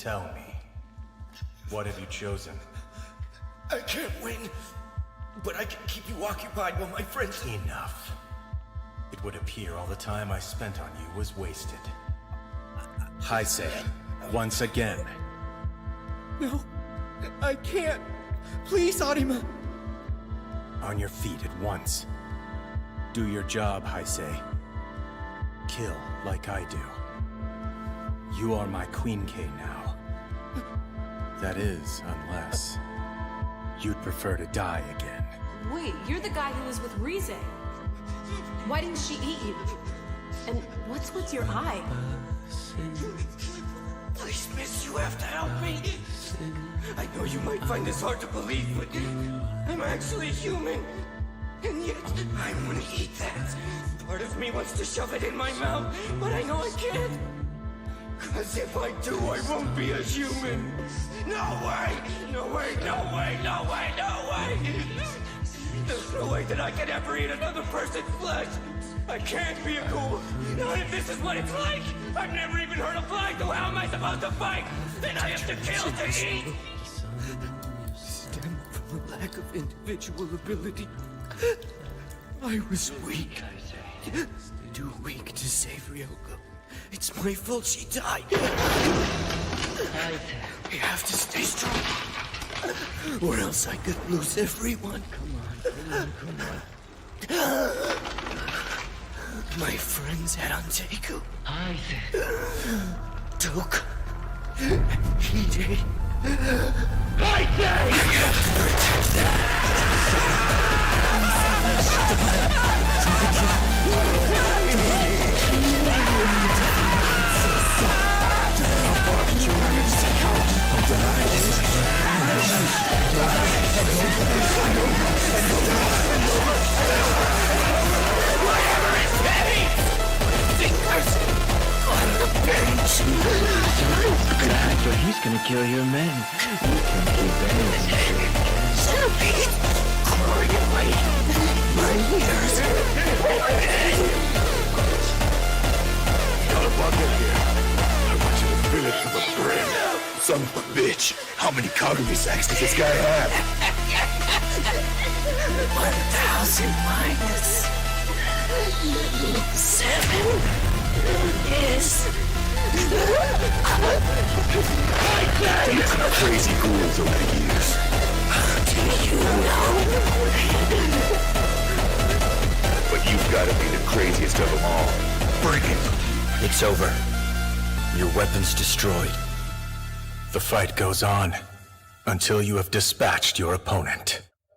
Tell me, what have you chosen? I can't win, but I can keep you occupied while my friends... Enough. It would appear all the time I spent on you was wasted. Heisei, once again. No, I can't. Please, Arima. On your feet at once. Do your job, Heisei. Kill like I do. You are my Queen K now. That is, unless you'd prefer to die again. Wait, you're the guy who was with Rize. Why didn't she eat you? And what's with your eye? Please, miss, you have to help me. I know you might find this hard to believe, but I'm actually human. And yet, I want to eat that. Part of me wants to shove it in my mouth, but I know I can't. Cause if I do, I won't be a human. No way! No way, no way, no way, no way! There's no way that I can ever eat another person's flesh! I can't be a ghoul! Not if this is what it's like! I've never even heard of flying, so how am I supposed to fight? Then I have to kill to eat! Stem from a lack of individual ability. I was weak. Too weak to save Ryoko. It's my fault she died. I have to stay strong. Or else I could lose everyone. Come on. My friends had on Taku. Toke. Hide. I have to protect them. So he's gonna kill your men. You can keep anything. Centipede! Crawling in my ears. Got a bucket here. I want you to fill it to the brim. Son of a bitch. How many Kagami sacks does this guy have? 1,000 minus 7 is... Taken some crazy ghouls over the years. How do you know? But you've got to be the craziest of them all. Bring it. It's over. Your weapon's destroyed. The fight goes on until you have dispatched your opponent.